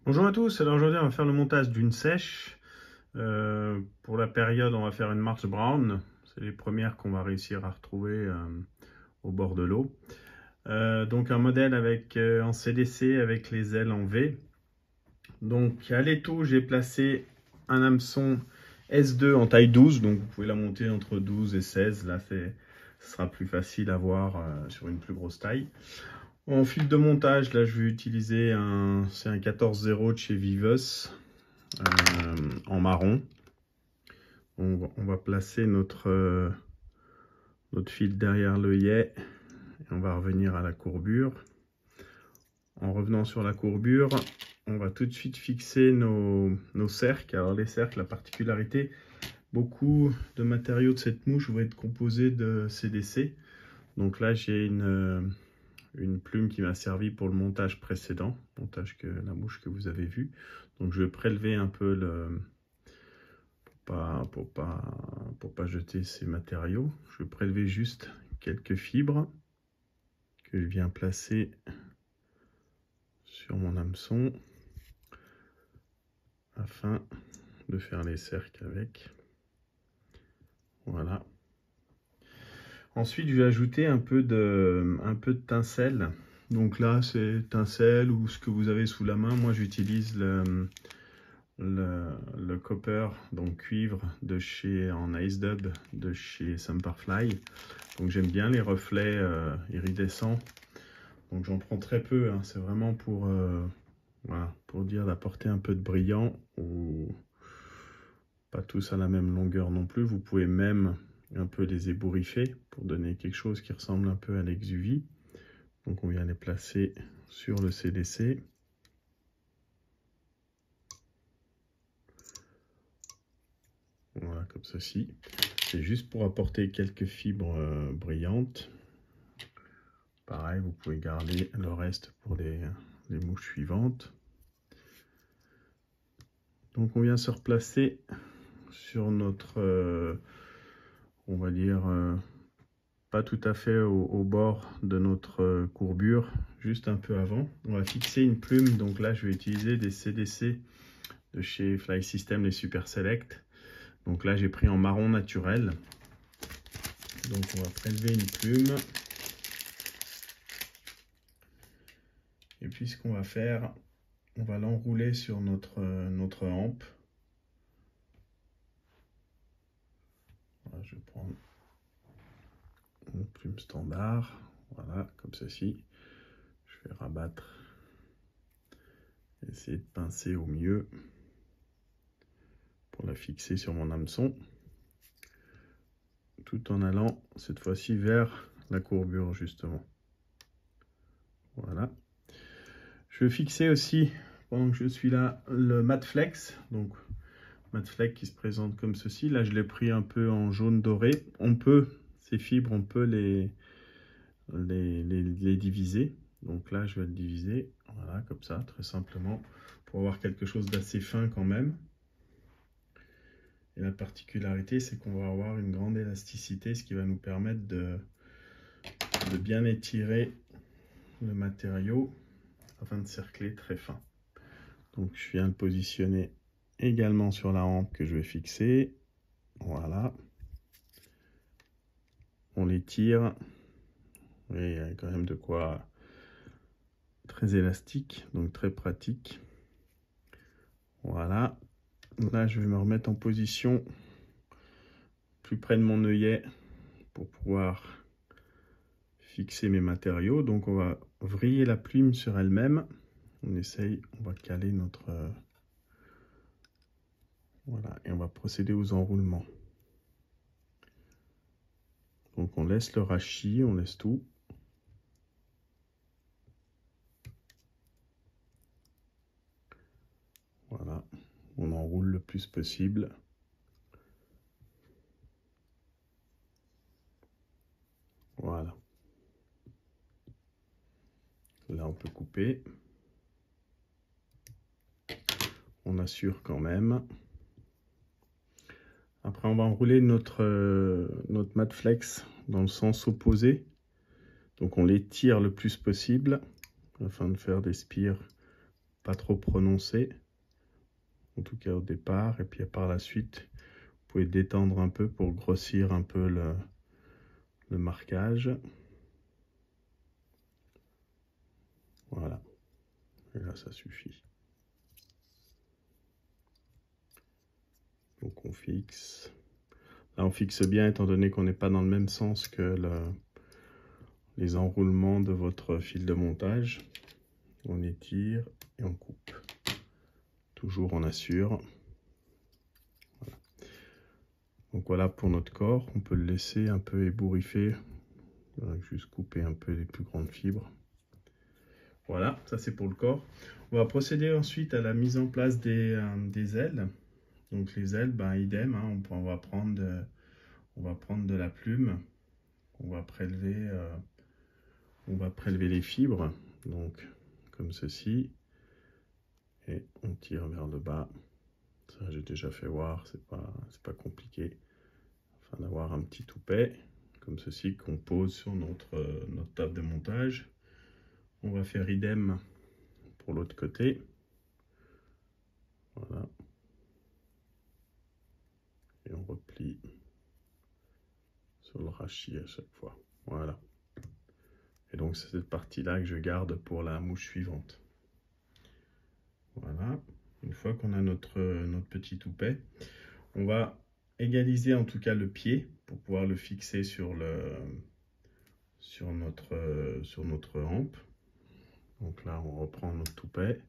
Bonjour à tous, alors aujourd'hui on va faire le montage d'une sèche. Pour la période on va faire une March Brown, c'est les premières qu'on va réussir à retrouver au bord de l'eau. Donc un modèle avec en CDC avec les ailes en V. Donc à l'étau j'ai placé un hameçon S2 en taille 12, donc vous pouvez la monter entre 12 et 16, là ce sera plus facile à voir sur une plus grosse taille. En fil de montage, là je vais utiliser c'est un 14-0 de chez Vivus en marron. On va placer notre fil derrière l'œillet et on va revenir à la courbure. En revenant sur la courbure, on va tout de suite fixer nos cercles. Alors les cercles, la particularité, beaucoup de matériaux de cette mouche vont être composés de CDC. Donc là j'ai une plume qui m'a servi pour le montage précédent, la mouche que vous avez vue. Donc je vais prélever un peu pour pas jeter ces matériaux. Je vais prélever juste quelques fibres que je viens placer sur mon hameçon afin de faire les cercles avec. Voilà. Ensuite, je vais ajouter un peu de tincelle. Donc là, c'est tincelle ou ce que vous avez sous la main. Moi, j'utilise le copper, donc cuivre de chez en Ice Dub de chez Semperfly. Donc j'aime bien les reflets iridescents. Donc j'en prends très peu, hein. C'est vraiment voilà, pour dire d'apporter un peu de brillant, ou pas tous à la même longueur non plus. Vous pouvez même un peu les ébouriffer pour donner quelque chose qui ressemble un peu à l'exuvie. Donc on vient les placer sur le CDC. Voilà, comme ceci. C'est juste pour apporter quelques fibres brillantes. Pareil, vous pouvez garder le reste pour les mouches suivantes. Donc on vient se replacer sur notre, on va dire, pas tout à fait au bord de notre courbure, juste un peu avant. On va fixer une plume, donc là je vais utiliser des CDC de chez Fly System, les Super Select. Donc là j'ai pris en marron naturel. Donc on va prélever une plume. Et puis ce qu'on va faire, on va l'enrouler sur notre hampe. Voilà, je vais prendre une plume standard, voilà, comme ceci. Je vais rabattre, essayer de pincer au mieux pour la fixer sur mon hameçon, tout en allant cette fois-ci vers la courbure justement. Voilà. Je vais fixer aussi, pendant que je suis là, le mat flex. Donc mat flex qui se présente comme ceci. Là je l'ai pris un peu en jaune doré. Ces fibres, on peut les diviser. Donc là je vais le diviser, voilà, comme ça, très simplement, pour avoir quelque chose d'assez fin quand même. Et la particularité, c'est qu'on va avoir une grande élasticité, ce qui va nous permettre de bien étirer le matériau afin de cercler très fin. Donc je viens le positionner également sur la hampe que je vais fixer. Voilà. On l'étire. Et il y a quand même de quoi, très élastique, donc très pratique. Voilà. Là, je vais me remettre en position plus près de mon œillet pour pouvoir fixer mes matériaux. Donc on va vriller la plume sur elle-même. On va caler notre... voilà, et on va procéder aux enroulements. Donc on laisse le rachis, on laisse tout. Voilà, on enroule le plus possible. Voilà. Là on peut couper. On assure quand même. Après on va enrouler notre mat flex dans le sens opposé. Donc on l'étire le plus possible afin de faire des spires pas trop prononcé, en tout cas au départ, et puis par la suite, vous pouvez détendre un peu pour grossir un peu le marquage. Voilà, et là ça suffit. Donc on fixe. Là on fixe bien étant donné qu'on n'est pas dans le même sens que les enroulements de votre fil de montage. On étire et on coupe. Toujours on assure. Voilà. Donc voilà pour notre corps. On peut le laisser un peu ébouriffer. Juste couper un peu les plus grandes fibres. Voilà, ça c'est pour le corps. On va procéder ensuite à la mise en place des ailes. Donc les ailes, ben, idem, hein, on va prendre de la plume. On va prélever les fibres, donc comme ceci. Et on tire vers le bas. Ça j'ai déjà fait voir, c'est pas compliqué. Afin d'avoir un petit toupet comme ceci qu'on pose sur notre table de montage. On va faire idem pour l'autre côté. Voilà. Et on replie sur le rachis à chaque fois. Voilà. Et donc c'est cette partie-là que je garde pour la mouche suivante. Voilà. Une fois qu'on a notre petit toupet, on va égaliser en tout cas le pied pour pouvoir le fixer sur notre hampe. Donc là, on reprend notre toupet.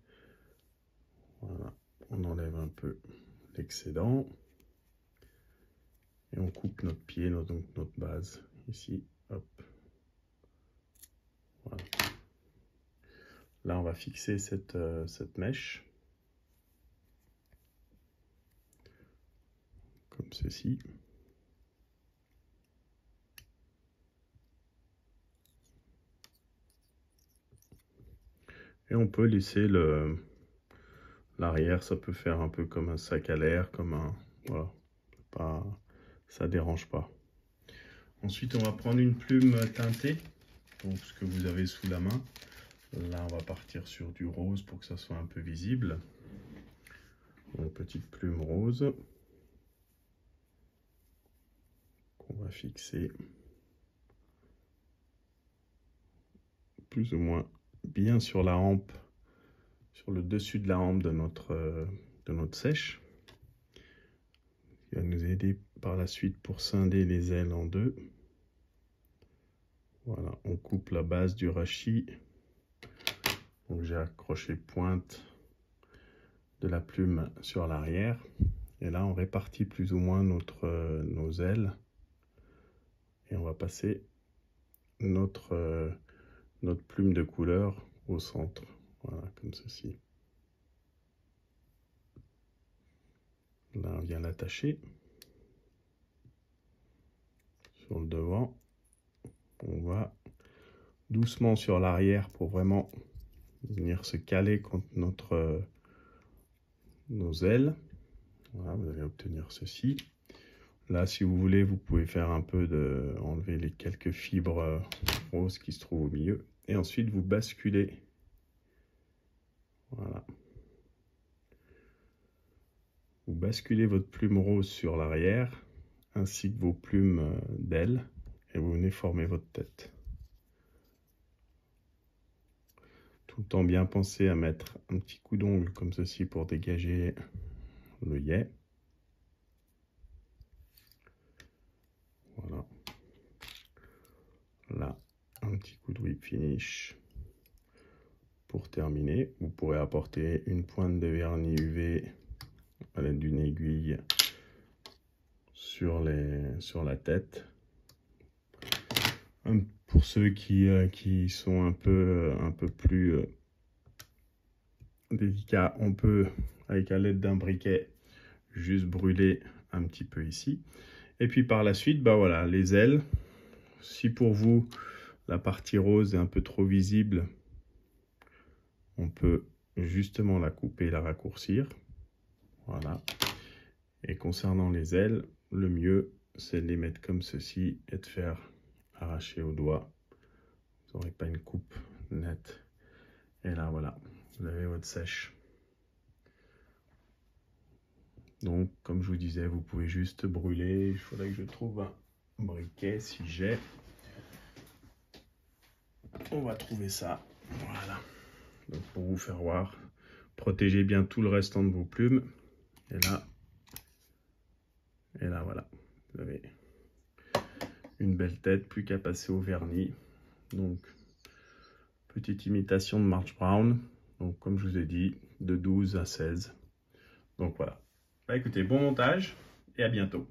Voilà. On enlève un peu l'excédent. Et on coupe notre pied, donc notre base ici. Hop. Voilà. Là, on va fixer cette mèche. Comme ceci. Et on peut laisser l'arrière, ça peut faire un peu comme un sac à l'air, comme un... Voilà, ça dérange pas. Ensuite, on va prendre une plume teintée, donc ce que vous avez sous la main. Là, on va partir sur du rose pour que ça soit un peu visible. Une petite plume rose qu'on va fixer plus ou moins bien sur la hampe, sur le dessus de la hampe de notre sèche. Qui va nous aider par la suite pour scinder les ailes en deux. Voilà, on coupe la base du rachis. Donc j'ai accroché pointe de la plume sur l'arrière. Et là, on répartit plus ou moins nos ailes. Et on va passer notre plume de couleur au centre. Voilà, comme ceci. Là, on vient l'attacher sur le devant. On va doucement sur l'arrière pour vraiment venir se caler contre nos ailes. Voilà, vous allez obtenir ceci. Là, si vous voulez, vous pouvez faire un peu enlever les quelques fibres roses qui se trouvent au milieu. Et ensuite, vous basculez. Voilà. Vous basculez votre plume rose sur l'arrière, ainsi que vos plumes d'ailes, et vous venez former votre tête. Tout le temps bien penser à mettre un petit coup d'ongle comme ceci pour dégager l'œillet. Voilà. Là, un petit coup de whip finish pour terminer. Vous pourrez apporter une pointe de vernis UV à l'aide d'une aiguille sur la tête. Pour ceux qui sont un peu plus délicats, on peut, avec la l'aide d'un briquet, juste brûler un petit peu ici. Et puis par la suite, bah voilà, les ailes. Si pour vous, la partie rose est un peu trop visible, on peut justement la couper et la raccourcir. Voilà. Et concernant les ailes, le mieux, c'est de les mettre comme ceci et de faire arracher au doigt. Vous n'aurez pas une coupe nette. Et là, voilà, vous avez votre sèche. Donc, comme je vous disais, vous pouvez juste brûler. Il faudrait que je trouve un briquet si j'ai. On va trouver ça. Voilà. Donc, pour vous faire voir, protégez bien tout le restant de vos plumes. Et là, voilà. Vous avez une belle tête, plus qu'à passer au vernis. Donc, petite imitation de March Brown. Donc, comme je vous ai dit, de 12 à 16. Donc, voilà. Bah, écoutez, bon montage et à bientôt.